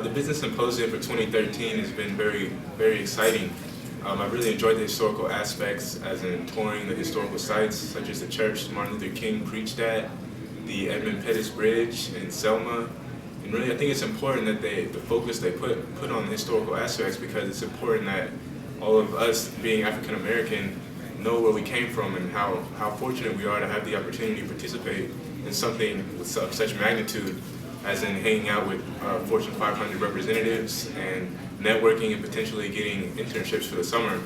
The Business Symposium for 2013 has been very, very exciting. I really enjoyed the historical aspects, as in touring the historical sites, such as the church Martin Luther King preached at, the Edmund Pettus Bridge in Selma. And really, I think it's important that the focus they put on the historical aspects, because it's important that all of us, being African American, know where we came from and how fortunate we are to have the opportunity to participate in something with such magnitude, as in hanging out with Fortune 500 representatives and networking and potentially getting internships for the summer.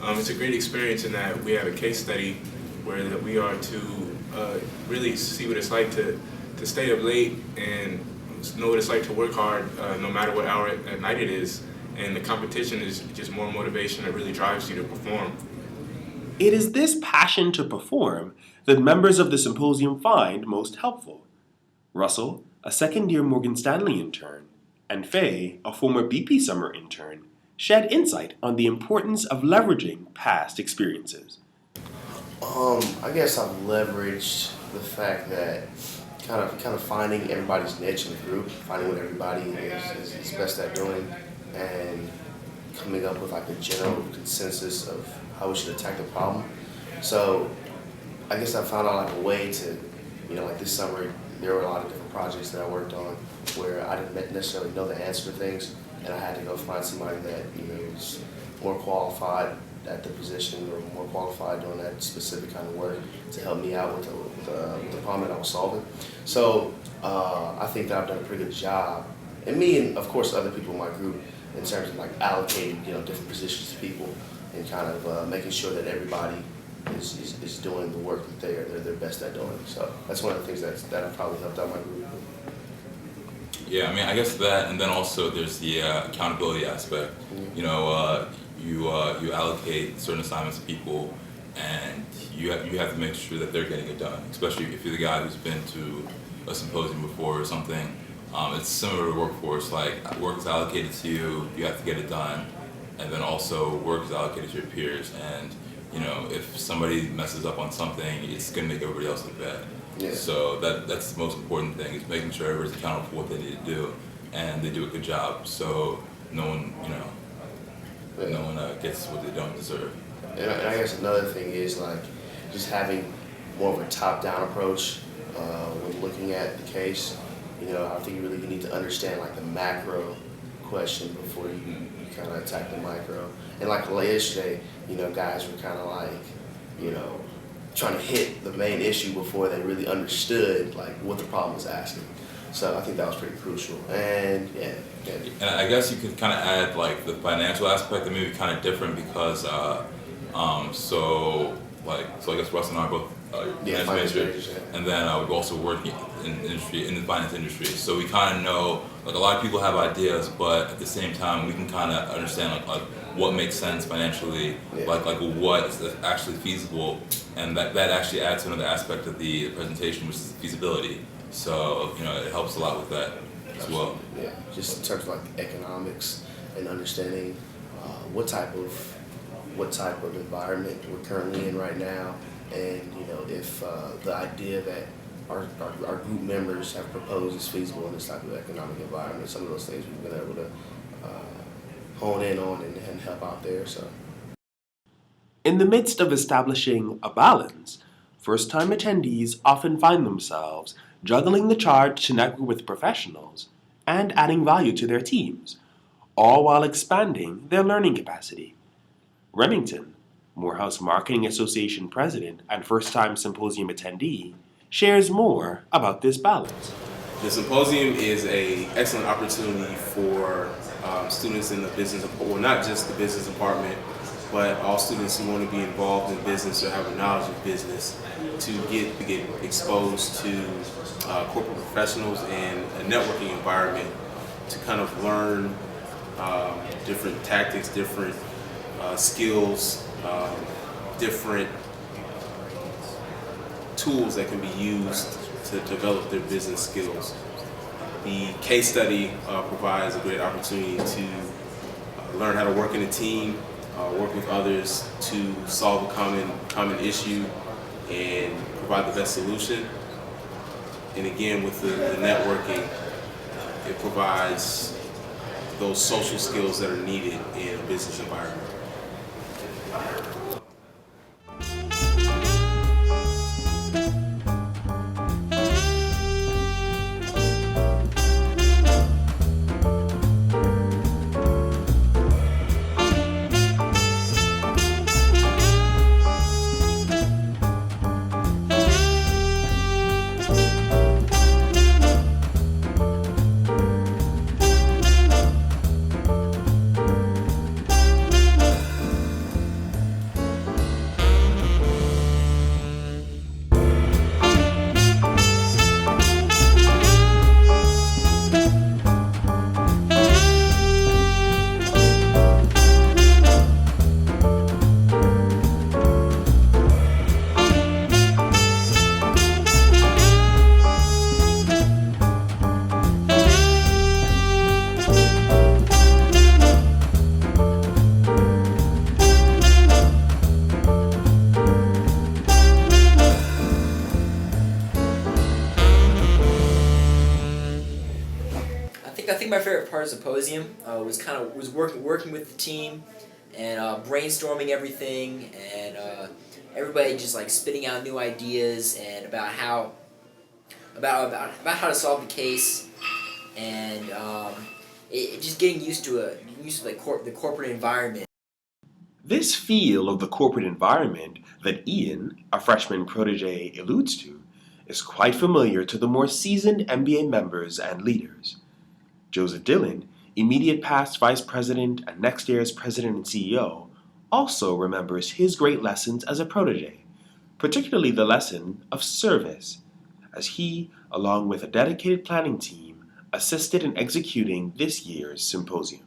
It's a great experience in that we have a case study where that we are to really see what it's like to stay up late and know what it's like to work hard no matter what hour at night it is. And the competition is just more motivation that really drives you to perform. It is this passion to perform that members of the symposium find most helpful. Russell, a second-year Morgan Stanley intern, and Faye, a former BP summer intern, shed insight on the importance of leveraging past experiences. I guess I've leveraged the fact that kind of finding everybody's niche in the group, finding what everybody is best at doing, and coming up with like a general consensus of how we should attack the problem. So I guess I found out like a way to, like this summer, there were a lot of different projects that I worked on where I didn't necessarily know the answer to things, and I had to go find somebody that was more qualified at the position or more qualified doing that specific kind of work to help me out with the problem that I was solving. So I think that I've done a pretty good job, and me and of course other people in my group, in terms of like allocating different positions to people and kind of making sure that everybody is doing the work that they're best at doing. So that's one of the things that I've probably helped out my group. Yeah, I mean, I guess that, and then also there's the accountability aspect. You allocate certain assignments to people, and you have to make sure that they're getting it done. Especially if you're the guy who's been to a symposium before or something. It's similar to workforce. Like work is allocated to you, you have to get it done, and then also work is allocated to your peers. And if somebody messes up on something, it's gonna make everybody else look bad. Yeah. So that's the most important thing, is making sure everybody's accountable for what they need to do, and they do a good job. So no one gets what they don't deserve. And I guess another thing is like just having more of a top-down approach when looking at the case. I think you really need to understand like the macro question before you kind of attack the micro. And like yesterday, guys were kind of like, trying to hit the main issue before they really understood like what the problem was asking. So I think that was pretty crucial. And yeah. And I guess you could kind of add like the financial aspect that may be kind of different because so I guess Russ and I are both finance majors, and then we also work in the finance industry. So we kind of know, like a lot of people have ideas, but at the same time we can kind of understand like what makes sense financially, like what is actually feasible, and that actually adds to another aspect of the presentation, which is feasibility. So it helps a lot with that as well. Yeah, just in terms of like economics and understanding what type of environment we're currently in right now, and if the idea that our group members have proposed is feasible in this type of economic environment. Some of those things we've been able to hone in on and help out there. So, in the midst of establishing a balance, first-time attendees often find themselves juggling the charge to network with professionals and adding value to their teams, all while expanding their learning capacity. Remington, Morehouse Marketing Association president and first-time symposium attendee, shares more about this balance. The symposium is an excellent opportunity for students in the business, well, not just the business department, but all students who want to be involved in business or have a knowledge of business to get exposed to corporate professionals and a networking environment to kind of learn different tactics, different skills, different tools that can be used to develop their business skills. The case study provides a great opportunity to learn how to work in a team, work with others to solve a common issue and provide the best solution. And again, with the networking, it provides those social skills that are needed in a business environment. I think my favorite part of Symposium was working with the team and brainstorming everything, and everybody just like spitting out new ideas and about how to solve the case, and it just getting used to the corporate environment. This feel of the corporate environment that Ian, a freshman protege, alludes to is quite familiar to the more seasoned MBA members and leaders. Joseph Dillon, immediate past vice president and next year's president and CEO, also remembers his great lessons as a protege, particularly the lesson of service, as he, along with a dedicated planning team, assisted in executing this year's symposium.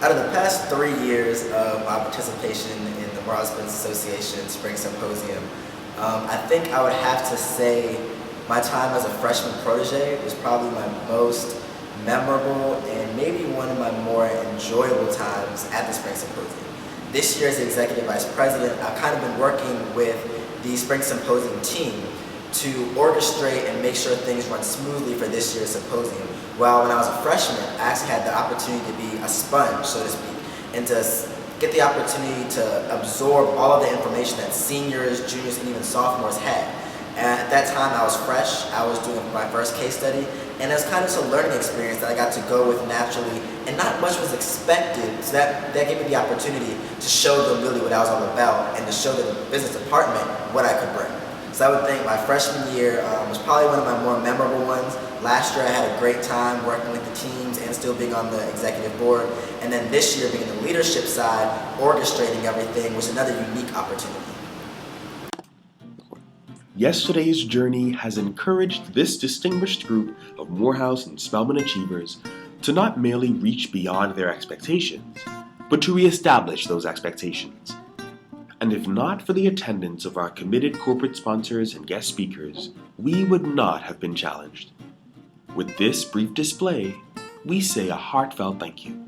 Out of the past 3 years of my participation in the Morehouse Business Association Spring Symposium, I think I would have to say my time as a freshman protege was probably my most memorable and maybe one of my more enjoyable times at the Spring Symposium. This year as the Executive Vice President, I've kind of been working with the Spring Symposium team to orchestrate and make sure things run smoothly for this year's symposium. While when I was a freshman, I actually had the opportunity to be a sponge, so to speak, and to get the opportunity to absorb all of the information that seniors, juniors, and even sophomores had. And at that time, I was fresh. I was doing my first case study, and it was kind of just a learning experience that I got to go with naturally, and not much was expected, so that gave me the opportunity to show them really what I was all about and to show the business department what I could bring. So I would think my freshman year was probably one of my more memorable ones. Last year I had a great time working with the teams and still being on the executive board, and then this year being on the leadership side, orchestrating everything was another unique opportunity. Yesterday's journey has encouraged this distinguished group of Morehouse and Spelman achievers to not merely reach beyond their expectations, but to reestablish those expectations. And if not for the attendance of our committed corporate sponsors and guest speakers, we would not have been challenged. With this brief display, we say a heartfelt thank you.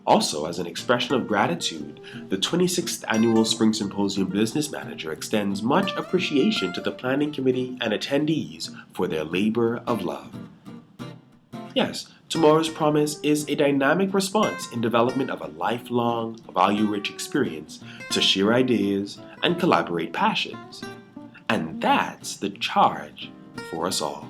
Also, as an expression of gratitude, the 26th Annual Spring Symposium Business Manager extends much appreciation to the planning committee and attendees for their labor of love. Yes, tomorrow's promise is a dynamic response in development of a lifelong, value-rich experience to share ideas and collaborate passions. And that's the charge for us all.